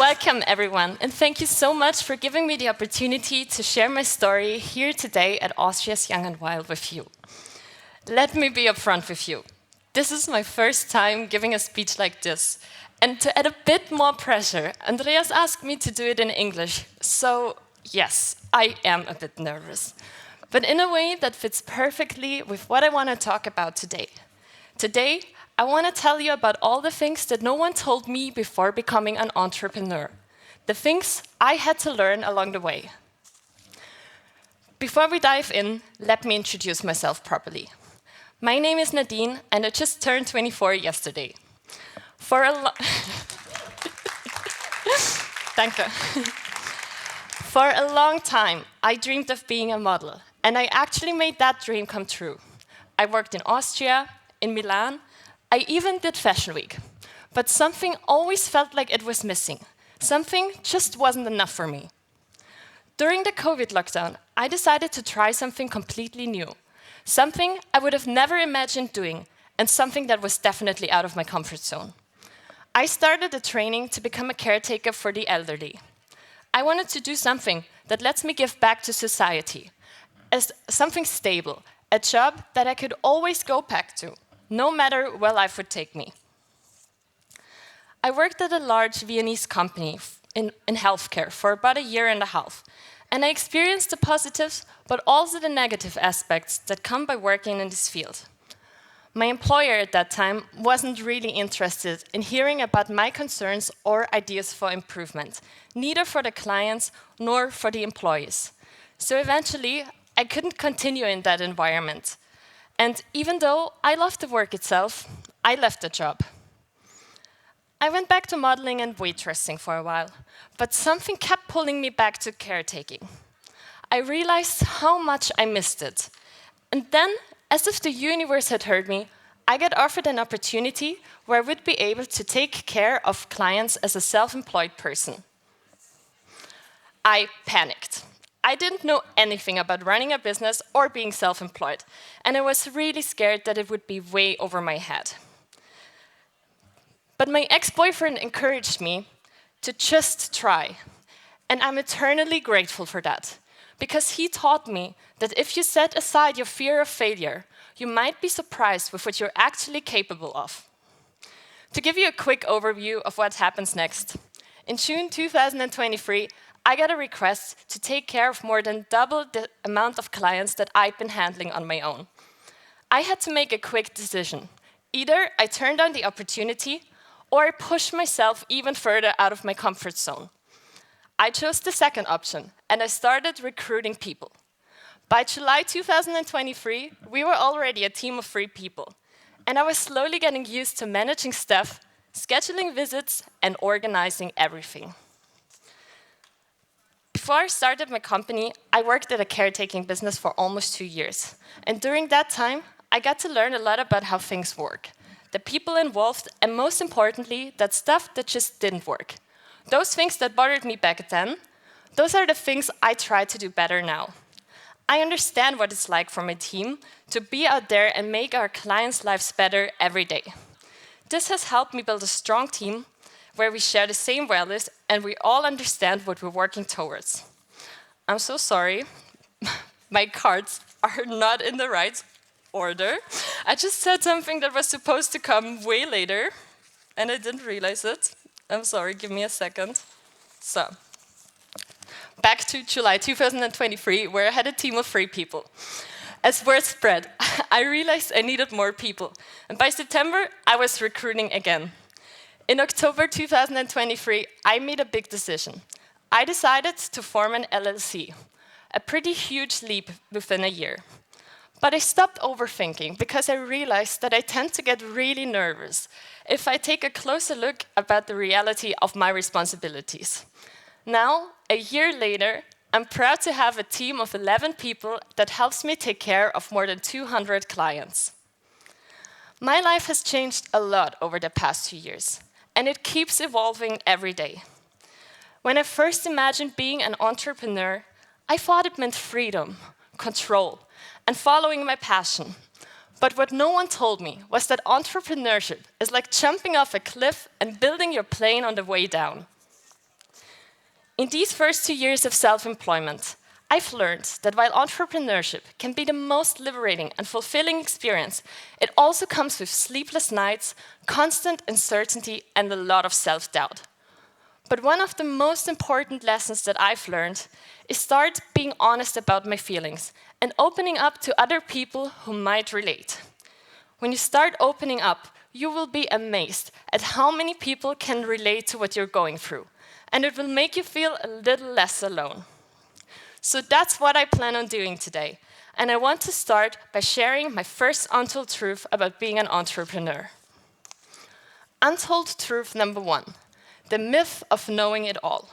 Welcome, everyone, and thank you so much for giving me the opportunity to share my story here today at Austria's Young&Wild with you. Let me be upfront with you. This is my first time giving a speech like this, and to add a bit more pressure, Andreas asked me to do it in English, so yes, I am a bit nervous, but in a way that fits perfectly with what I want to talk about today. Today, I want to tell you about all the things that no one told me before becoming an entrepreneur. The things I had to learn along the way. Before we dive in, let me introduce myself properly. My name is Nadine, and I just turned 24 yesterday. Danke. For a long time, I dreamed of being a model, and I actually made that dream come true. I worked in Austria, in Milan. I even did Fashion Week, but something always felt like it was missing. Something just wasn't enough for me. During the COVID lockdown, I decided to try something completely new, something I would have never imagined doing, and something that was definitely out of my comfort zone. I started a training to become a caretaker for the elderly. I wanted to do something that lets me give back to society, as something stable, a job that I could always go back to, no matter where life would take me. I worked at a large Viennese company in healthcare for about a year and a half, and I experienced the positives, but also the negative aspects that come by working in this field. My employer at that time wasn't really interested in hearing about my concerns or ideas for improvement, neither for the clients nor for the employees. So eventually, I couldn't continue in that environment. And even though I loved the work itself, I left the job. I went back to modeling and waitressing for a while, but something kept pulling me back to caretaking. I realized how much I missed it. And then, as if the universe had heard me, I got offered an opportunity where I would be able to take care of clients as a self-employed person. I panicked. I didn't know anything about running a business or being self-employed, and I was really scared that it would be way over my head. But my ex-boyfriend encouraged me to just try, and I'm eternally grateful for that, because he taught me that if you set aside your fear of failure, you might be surprised with what you're actually capable of. To give you a quick overview of what happens next, in June 2023, I got a request to take care of more than double the amount of clients that I'd been handling on my own. I had to make a quick decision. Either I turned down the opportunity, or I pushed myself even further out of my comfort zone. I chose the second option, and I started recruiting people. By July 2023, we were already a team of 3 people, and I was slowly getting used to managing staff, scheduling visits, and organizing everything. Before I started my company, I worked at a caretaking business for almost 2 years. And during that time, I got to learn a lot about how things work, the people involved, and most importantly, that stuff that just didn't work. Those things that bothered me back then, those are the things I try to do better now. I understand what it's like for my team to be out there and make our clients' lives better every day. This has helped me build a strong team where we share the same values and we all understand what we're working towards. I'm so sorry, my cards are not in the right order. I just said something that was supposed to come way later, and I didn't realize it. I'm sorry, give me a second. So, back to July 2023, where I had a team of 3 people. As word spread, I realized I needed more people, and by September, I was recruiting again. In October 2023, I made a big decision. I decided to form an LLC, a pretty huge leap within a year. But I stopped overthinking because I realized that I tend to get really nervous if I take a closer look about the reality of my responsibilities. Now, a year later, I'm proud to have a team of 11 people that helps me take care of more than 200 clients. My life has changed a lot over the past 2 years, and it keeps evolving every day. When I first imagined being an entrepreneur, I thought it meant freedom, control, and following my passion. But what no one told me was that entrepreneurship is like jumping off a cliff and building your plane on the way down. In these first 2 years of self-employment, I've learned that while entrepreneurship can be the most liberating and fulfilling experience, it also comes with sleepless nights, constant uncertainty, and a lot of self-doubt. But one of the most important lessons that I've learned is start being honest about my feelings and opening up to other people who might relate. When you start opening up, you will be amazed at how many people can relate to what you're going through, and it will make you feel a little less alone. So that's what I plan on doing today, and I want to start by sharing my first untold truth about being an entrepreneur. Untold truth number 1, the myth of knowing it all.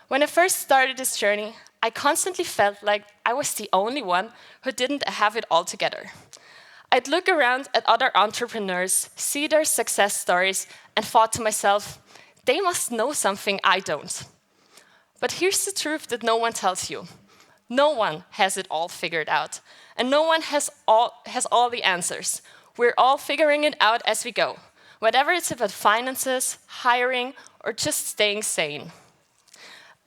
When I first started this journey, I constantly felt like I was the only one who didn't have it all together. I'd look around at other entrepreneurs, see their success stories, and thought to myself, they must know something I don't. But here's the truth that no one tells you. No one has it all figured out, and no one has all the answers. We're all figuring it out as we go, whether it's about finances, hiring, or just staying sane.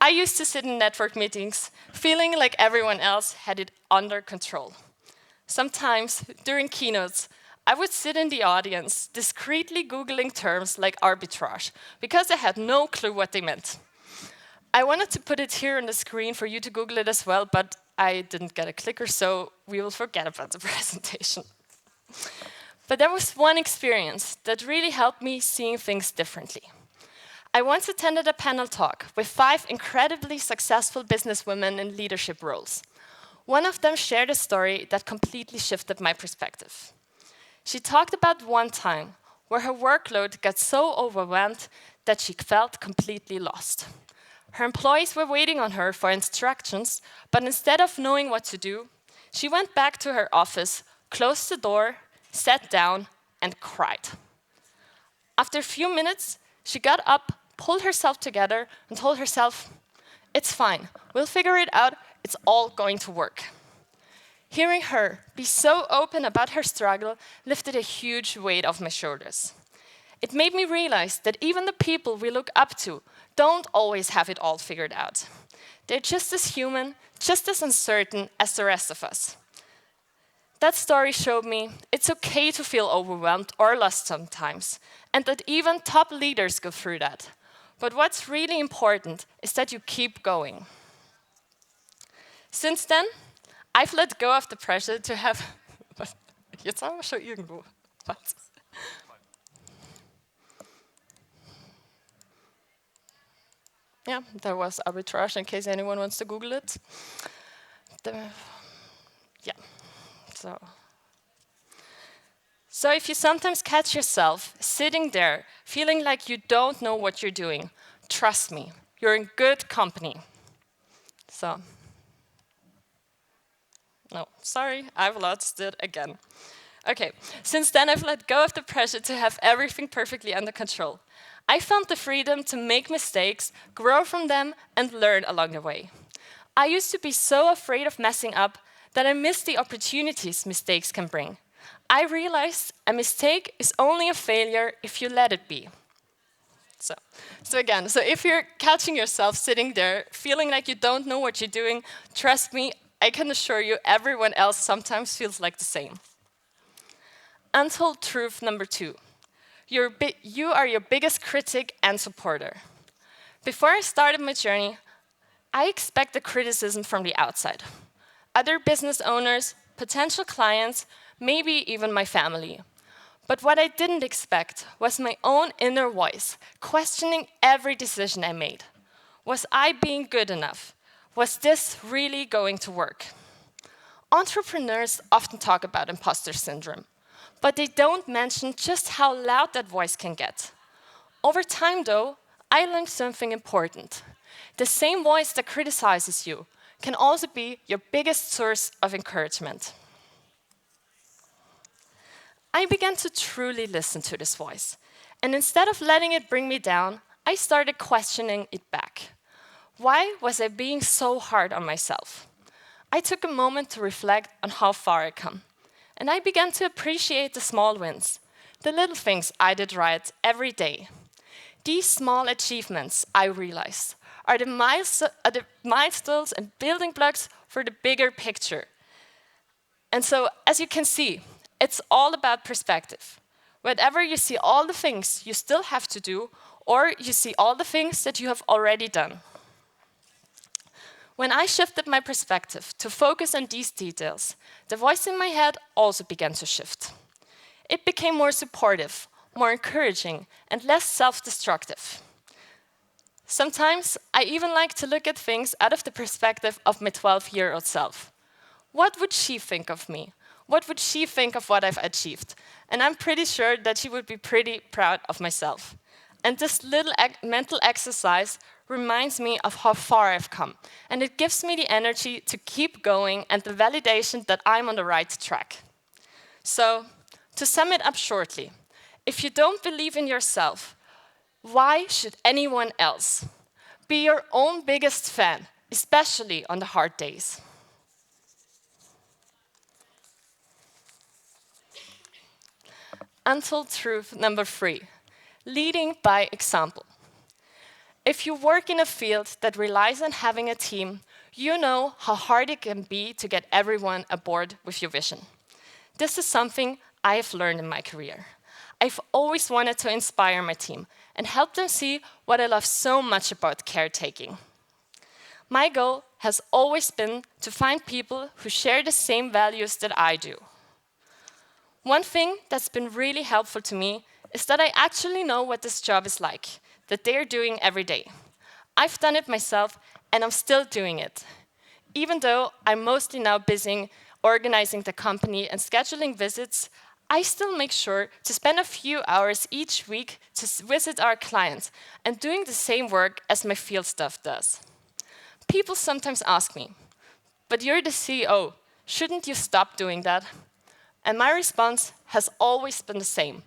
I used to sit in network meetings, feeling like everyone else had it under control. Sometimes, during keynotes, I would sit in the audience, discreetly Googling terms like arbitrage, because I had no clue what they meant. I wanted to put it here on the screen for you to Google it as well, but I didn't get a clicker, so we will forget about the presentation. But there was one experience that really helped me seeing things differently. I once attended a panel talk with 5 incredibly successful businesswomen in leadership roles. One of them shared a story that completely shifted my perspective. She talked about one time where her workload got so overwhelmed that she felt completely lost. Her employees were waiting on her for instructions, but instead of knowing what to do, she went back to her office, closed the door, sat down, and cried. After a few minutes, she got up, pulled herself together, and told herself, "It's fine, we'll figure it out, it's all going to work." Hearing her be so open about her struggle lifted a huge weight off my shoulders. It made me realize that even the people we look up to don't always have it all figured out. They're just as human, just as uncertain as the rest of us. That story showed me it's okay to feel overwhelmed or lost sometimes, and that even top leaders go through that. But what's really important is that you keep going. Since then, I've let go of the pressure to have... Jetzt haben wir schon irgendwo. Was? Yeah, there was arbitrage in case anyone wants to Google it. So if you sometimes catch yourself sitting there feeling like you don't know what you're doing, trust me, you're in good company. No, sorry, I've lost it again. Okay, since then I've let go of the pressure to have everything perfectly under control. I found the freedom to make mistakes, grow from them, and learn along the way. I used to be so afraid of messing up that I missed the opportunities mistakes can bring. I realized a mistake is only a failure if you let it be. So if you're catching yourself sitting there feeling like you don't know what you're doing, trust me, I can assure you everyone else sometimes feels like the same. Untold truth number 2. You are your biggest critic and supporter. Before I started my journey, I expected criticism from the outside. Other business owners, potential clients, maybe even my family. But what I didn't expect was my own inner voice, questioning every decision I made. Was I being good enough? Was this really going to work? Entrepreneurs often talk about imposter syndrome, but they don't mention just how loud that voice can get. Over time, though, I learned something important. The same voice that criticizes you can also be your biggest source of encouragement. I began to truly listen to this voice, and instead of letting it bring me down, I started questioning it back. Why was I being so hard on myself? I took a moment to reflect on how far I come, and I began to appreciate the small wins, the little things I did right every day. These small achievements, I realized, are the milestones and building blocks for the bigger picture. And so, as you can see, it's all about perspective. Whether you see all the things you still have to do, or you see all the things that you have already done. When I shifted my perspective to focus on these details, the voice in my head also began to shift. It became more supportive, more encouraging, and less self-destructive. Sometimes I even like to look at things out of the perspective of my 12-year-old self. What would she think of me? What would she think of what I've achieved? And I'm pretty sure that she would be pretty proud of myself. And this little mental exercise reminds me of how far I've come. And it gives me the energy to keep going and the validation that I'm on the right track. So, to sum it up shortly, if you don't believe in yourself, why should anyone else? Be your own biggest fan, especially on the hard days. Untold truth number 3, leading by example. If you work in a field that relies on having a team, you know how hard it can be to get everyone aboard with your vision. This is something I have learned in my career. I've always wanted to inspire my team and help them see what I love so much about caretaking. My goal has always been to find people who share the same values that I do. One thing that's been really helpful to me is that I actually know what this job is like, that they're doing every day. I've done it myself, and I'm still doing it. Even though I'm mostly now busy organizing the company and scheduling visits, I still make sure to spend a few hours each week to visit our clients and doing the same work as my field staff does. People sometimes ask me, "But you're the CEO, shouldn't you stop doing that?" And my response has always been the same.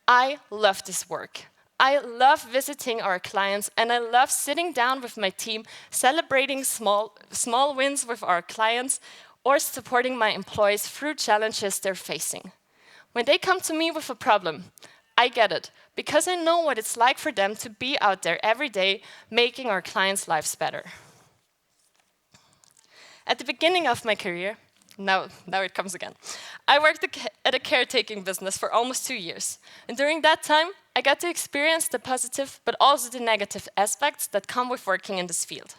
I love this work. I love visiting our clients, and I love sitting down with my team, celebrating small wins with our clients, or supporting my employees through challenges they're facing. When they come to me with a problem, I get it, because I know what it's like for them to be out there every day, making our clients' lives better. At the beginning of my career, now it comes again, I worked at a caretaking business for almost 2 years. And during that time, I got to experience the positive, but also the negative aspects that come with working in this field.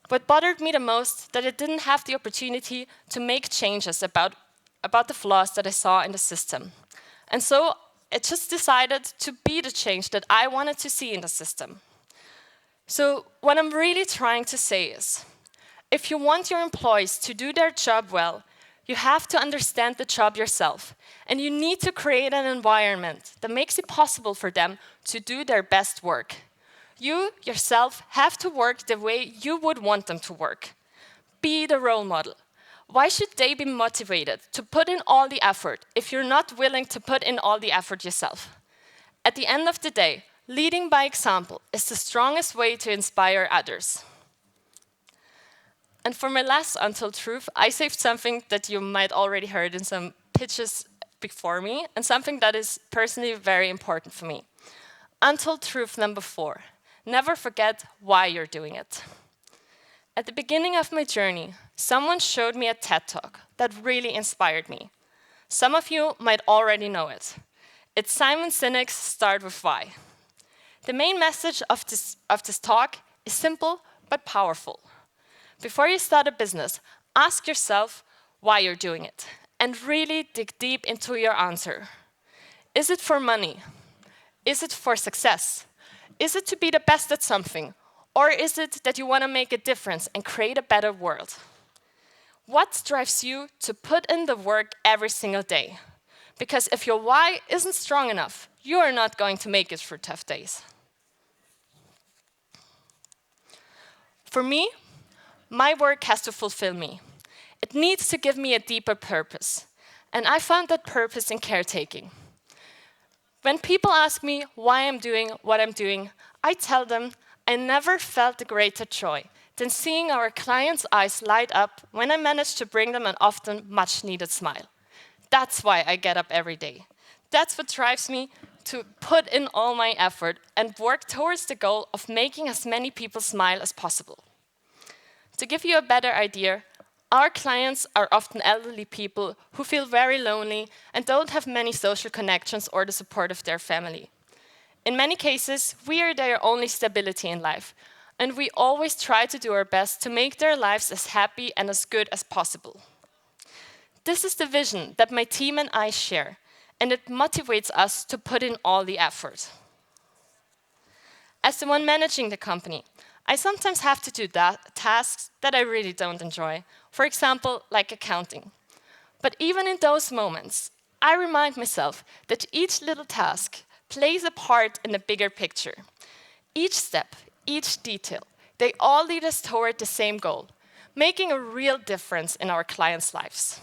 What bothered me the most, that I didn't have the opportunity to make changes about the flaws that I saw in the system. And so I just decided to be the change that I wanted to see in the system. So what I'm really trying to say is, if you want your employees to do their job well, you have to understand the job yourself. And you need to create an environment that makes it possible for them to do their best work. You yourself have to work the way you would want them to work. Be the role model. Why should they be motivated to put in all the effort if you're not willing to put in all the effort yourself? At the end of the day, leading by example is the strongest way to inspire others. And for my last untold truth, I saved something that you might already heard in some pitches before me, and something that is personally very important for me. Untold truth number 4, never forget why you're doing it. At the beginning of my journey, someone showed me a TED Talk that really inspired me. Some of you might already know it. It's Simon Sinek's Start With Why. The main message of this talk is simple but powerful. Before you start a business, ask yourself why you're doing it, and really dig deep into your answer. Is it for money? Is it for success? Is it to be the best at something? Or is it that you want to make a difference and create a better world? What drives you to put in the work every single day? Because if your why isn't strong enough, you are not going to make it through tough days. For me, my work has to fulfill me. It needs to give me a deeper purpose. And I found that purpose in caretaking. When people ask me why I'm doing what I'm doing, I tell them I never felt a greater joy than seeing our clients' eyes light up when I manage to bring them an often much-needed smile. That's why I get up every day. That's what drives me to put in all my effort and work towards the goal of making as many people smile as possible. To give you a better idea, our clients are often elderly people who feel very lonely and don't have many social connections or the support of their family. In many cases, we are their only stability in life, and we always try to do our best to make their lives as happy and as good as possible. This is the vision that my team and I share, and it motivates us to put in all the effort. As the one managing the company, I sometimes have to do tasks that I really don't enjoy, for example, like accounting. But even in those moments, I remind myself that each little task plays a part in the bigger picture. Each step, each detail, they all lead us toward the same goal, making a real difference in our clients' lives.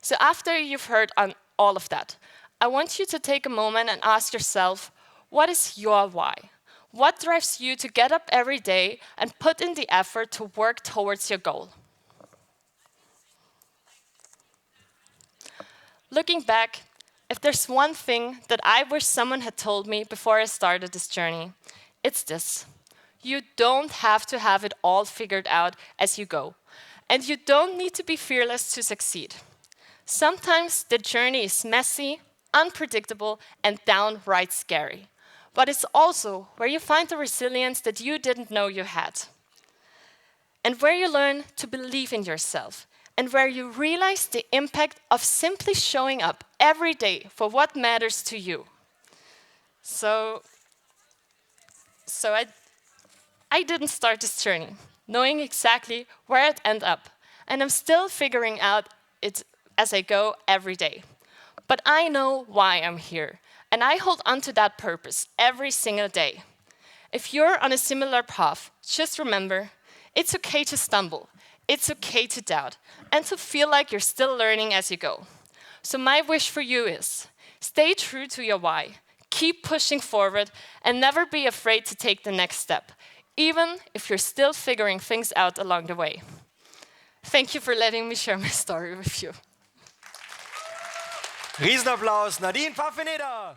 So after you've heard on all of that, I want you to take a moment and ask yourself, what is your why? What drives you to get up every day and put in the effort to work towards your goal? Looking back, if there's one thing that I wish someone had told me before I started this journey, it's this. You don't have to have it all figured out as you go, and you don't need to be fearless to succeed. Sometimes the journey is messy, unpredictable, and downright scary. But it's also where you find the resilience that you didn't know you had. And where you learn to believe in yourself, and where you realize the impact of simply showing up every day for what matters to you. So I didn't start this journey knowing exactly where I'd end up, and I'm still figuring out it as I go every day. But I know why I'm here, and I hold on to that purpose every single day. If you're on a similar path, just remember, it's okay to stumble, it's okay to doubt, and to feel like you're still learning as you go. So my wish for you is, stay true to your why, keep pushing forward, and never be afraid to take the next step, even if you're still figuring things out along the way. Thank you for letting me share my story with you. Riesenapplaus, Nadine Pfaffeneder.